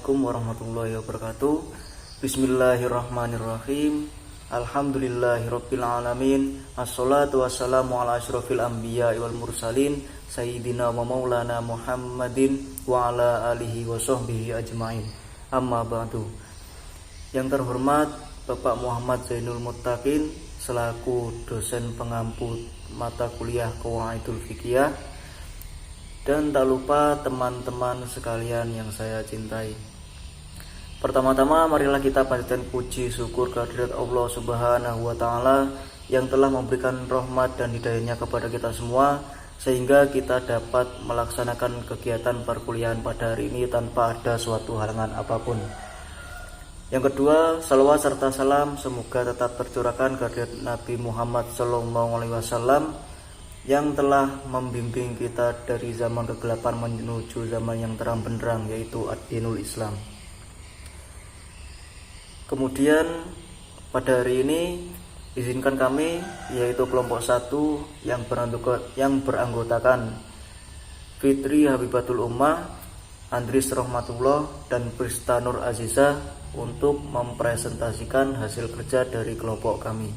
Assalamualaikum warahmatullahi wabarakatuh. Bismillahirrahmanirrahim. Alhamdulillahirabbil alamin. Assalatu wassalamu ala asyrofil anbiya wal mursalin sayyidina wa maulana Muhammadin wa ala alihi wa sahbihi ajmain. Amma ba'du. Yang terhormat Bapak Muhammad Zainul Muttaqin selaku dosen pengampu mata kuliah Qawaidul Fiqhiyah, dan tak lupa teman-teman sekalian yang saya cintai. Pertama-tama marilah kita panjatkan puji syukur kehadirat Allah Subhanahu wa taala yang telah memberikan rahmat dan hidayahnya kepada kita semua sehingga kita dapat melaksanakan kegiatan perkuliahan pada hari ini tanpa ada suatu halangan apapun. Yang kedua, salawat serta salam semoga tetap tercurahkan kehadirat Nabi Muhammad SAW yang telah membimbing kita dari zaman kegelapan menuju zaman yang terang benderang, yaitu ad-dinul Islam. Kemudian pada hari ini izinkan kami, yaitu kelompok 1 yang beranggotakan Fitri Habibatul Ummah, Andris Rahmatullah, dan Prista Nur Aziza untuk mempresentasikan hasil kerja dari kelompok kami.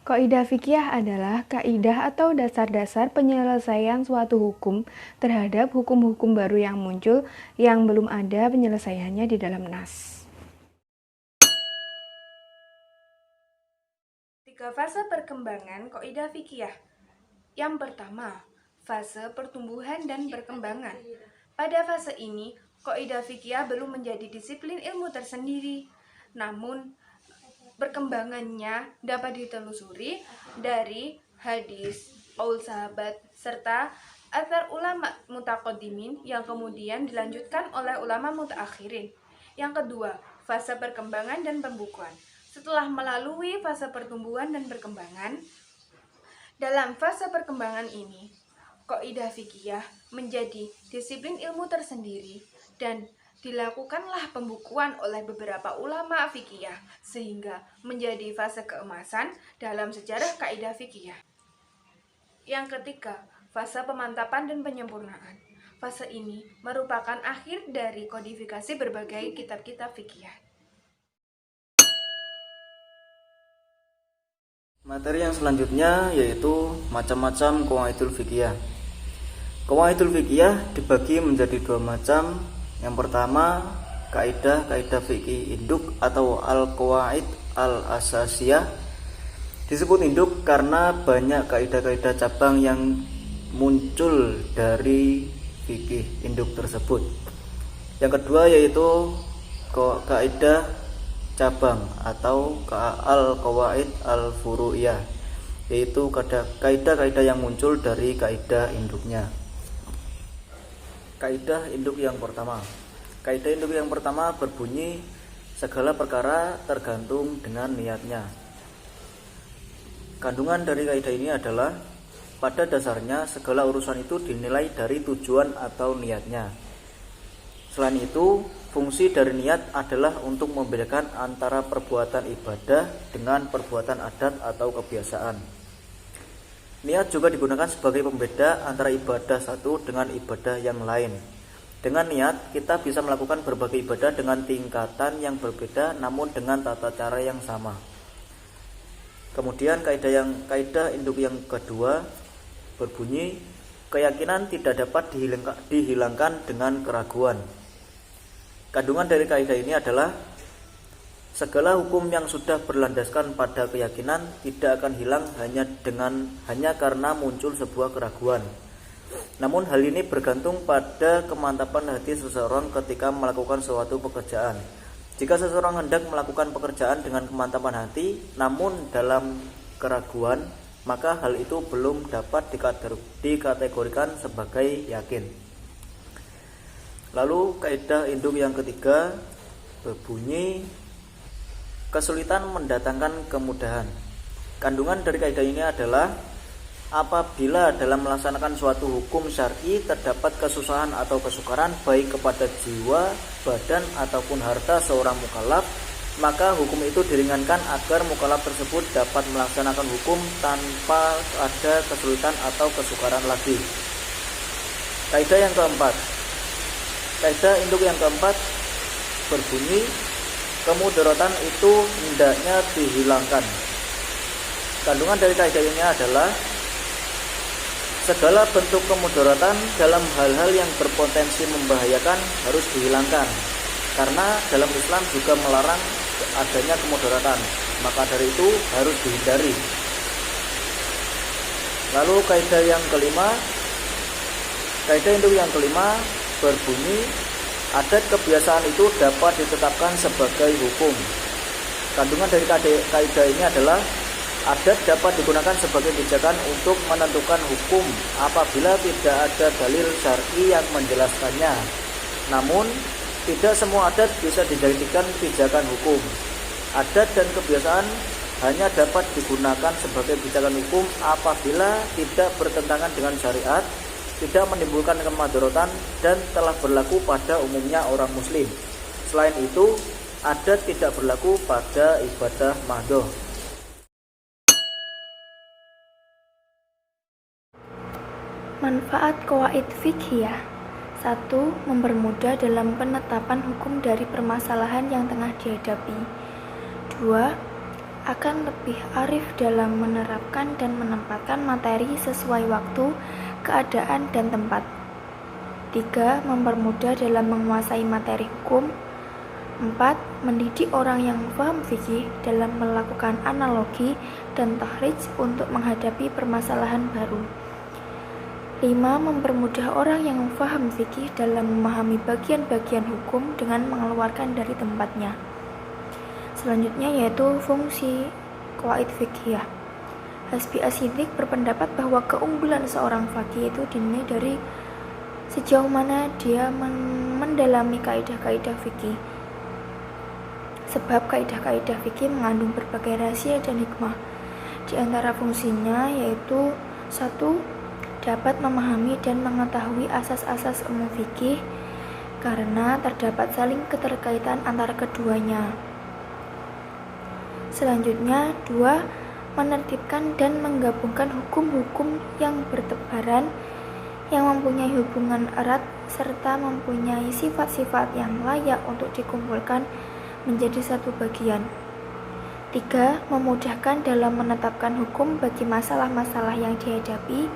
Kaidah fikih adalah kaidah atau dasar-dasar penyelesaian suatu hukum terhadap hukum-hukum baru yang muncul yang belum ada penyelesaiannya di dalam nas. 3 fase perkembangan kaidah fikih. Yang pertama, fase pertumbuhan dan perkembangan. Pada fase ini, kaidah fikih belum menjadi disiplin ilmu tersendiri, namun perkembangannya dapat ditelusuri dari hadis, qaul sahabat, serta athar ulama mutaqaddimin yang kemudian dilanjutkan oleh ulama mutaakhirin. Yang kedua, fase perkembangan dan pembukuan. Setelah melalui fase pertumbuhan dan perkembangan, dalam fase perkembangan ini, kaidah fikih menjadi disiplin ilmu tersendiri dan dilakukanlah pembukuan oleh beberapa ulama fikih sehingga menjadi fase keemasan dalam sejarah kaidah fikih. Yang ketiga, fase pemantapan dan penyempurnaan. Fase ini merupakan akhir dari kodifikasi berbagai kitab-kitab fikih. Materi yang selanjutnya yaitu macam-macam qawaidul fiqhiyah. Qawaidul fiqhiyah dibagi menjadi 2 macam. Yang pertama, kaidah fikih induk atau al-qawaid al-asasiyah. Disebut induk karena banyak kaidah-kaidah cabang yang muncul dari fikih induk tersebut. Yang kedua yaitu kaidah cabang atau al-qawaid al-furu'iyah, yaitu kaidah-kaidah yang muncul dari kaidah induknya. Kaidah induk yang pertama. Kaidah induk yang pertama berbunyi segala perkara tergantung dengan niatnya. Kandungan dari kaidah ini adalah pada dasarnya segala urusan itu dinilai dari tujuan atau niatnya. Selain itu, fungsi dari niat adalah untuk membedakan antara perbuatan ibadah dengan perbuatan adat atau kebiasaan. Niat juga digunakan sebagai pembeda antara ibadah satu dengan ibadah yang lain. Dengan niat, kita bisa melakukan berbagai ibadah dengan tingkatan yang berbeda namun dengan tata cara yang sama. Kemudian kaidah induk yang kedua berbunyi keyakinan tidak dapat dihilangkan dengan keraguan. Kandungan dari kaidah ini adalah segala hukum yang sudah berlandaskan pada keyakinan tidak akan hilang hanya karena muncul sebuah keraguan. Namun hal ini bergantung pada kemantapan hati seseorang ketika melakukan suatu pekerjaan. Jika seseorang hendak melakukan pekerjaan dengan kemantapan hati namun dalam keraguan, maka hal itu belum dapat dikategorikan sebagai yakin. Lalu kaidah induk yang ketiga berbunyi kesulitan mendatangkan kemudahan. Kandungan dari kaidah ini adalah apabila dalam melaksanakan suatu hukum syar'i terdapat kesusahan atau kesukaran baik kepada jiwa, badan ataupun harta seorang mukallaf, maka hukum itu diringankan agar mukallaf tersebut dapat melaksanakan hukum tanpa ada kesulitan atau kesukaran lagi. Kaidah yang keempat. Kaidah induk yang keempat berbunyi kemudaratan itu hendaknya dihilangkan. Kandungan dari kaidah ini adalah segala bentuk kemudaratan dalam hal-hal yang berpotensi membahayakan harus dihilangkan. Karena dalam Islam juga melarang adanya kemudaratan, maka dari itu harus dihindari. Lalu kaidah yang kelima, kaidah induk yang kelima berbunyi adat kebiasaan itu dapat ditetapkan sebagai hukum. Kandungan dari kaidah ini adalah adat dapat digunakan sebagai pijakan untuk menentukan hukum apabila tidak ada dalil syar'i yang menjelaskannya. Namun, tidak semua adat bisa dijadikan pijakan hukum. Adat dan kebiasaan hanya dapat digunakan sebagai pijakan hukum apabila tidak bertentangan dengan syariat, tidak menimbulkan kemadharatan, dan telah berlaku pada umumnya orang muslim. Selain itu, adat tidak berlaku pada ibadah mahdhah. Manfaat qawaid fiqhiyah. 1. Mempermudah dalam penetapan hukum dari permasalahan yang tengah dihadapi. 2. Akan lebih arif dalam menerapkan dan menempatkan materi sesuai waktu, keadaan, dan tempat. 3. Mempermudah dalam menguasai materi hukum. 4. Mendidik orang yang paham fikih dalam melakukan analogi dan tahrij untuk menghadapi permasalahan baru. 5. Mempermudah orang yang paham fikih dalam memahami bagian-bagian hukum dengan mengeluarkan dari tempatnya. Selanjutnya yaitu fungsi qawaid fiqhiyah. Hasbi As-Siddiq berpendapat bahwa keunggulan seorang faqih itu dinilai dari sejauh mana dia mendalami kaidah-kaidah fikih. Sebab kaidah-kaidah fikih mengandung berbagai rahasia dan hikmah. Di antara fungsinya yaitu 1. Dapat memahami dan mengetahui asas-asas umum fikih karena terdapat saling keterkaitan antara keduanya. Selanjutnya, 2. Menertibkan dan menggabungkan hukum-hukum yang bertebaran yang mempunyai hubungan erat serta mempunyai sifat-sifat yang layak untuk dikumpulkan menjadi satu bagian. 3. Memudahkan dalam menetapkan hukum bagi masalah-masalah yang dihadapi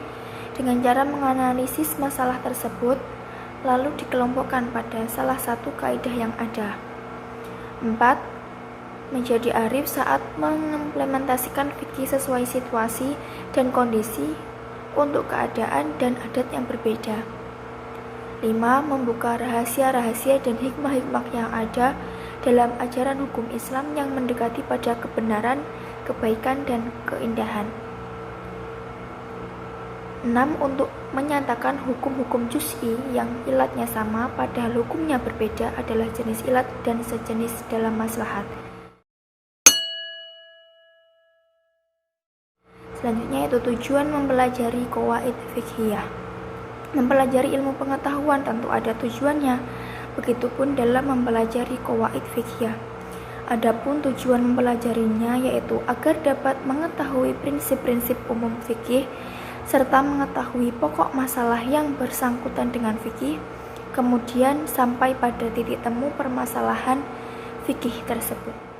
dengan cara menganalisis masalah tersebut lalu dikelompokkan pada salah satu kaidah yang ada. 4. Menjadi arif saat mengimplementasikan fikih sesuai situasi dan kondisi untuk keadaan dan adat yang berbeda. 5. Membuka rahasia-rahasia dan hikmah-hikmah yang ada dalam ajaran hukum Islam yang mendekati pada kebenaran, kebaikan, dan keindahan. 6. Untuk menyatakan hukum-hukum juz'i yang ilatnya sama padahal hukumnya berbeda adalah jenis ilat dan sejenis dalam maslahat. Selanjutnya yaitu tujuan mempelajari qawaid fiqhiyah. Mempelajari ilmu pengetahuan tentu ada tujuannya, begitupun dalam mempelajari qawaid fiqhiyah. Adapun tujuan mempelajarinya yaitu agar dapat mengetahui prinsip-prinsip umum fikih serta mengetahui pokok masalah yang bersangkutan dengan fikih, kemudian sampai pada titik temu permasalahan fikih tersebut.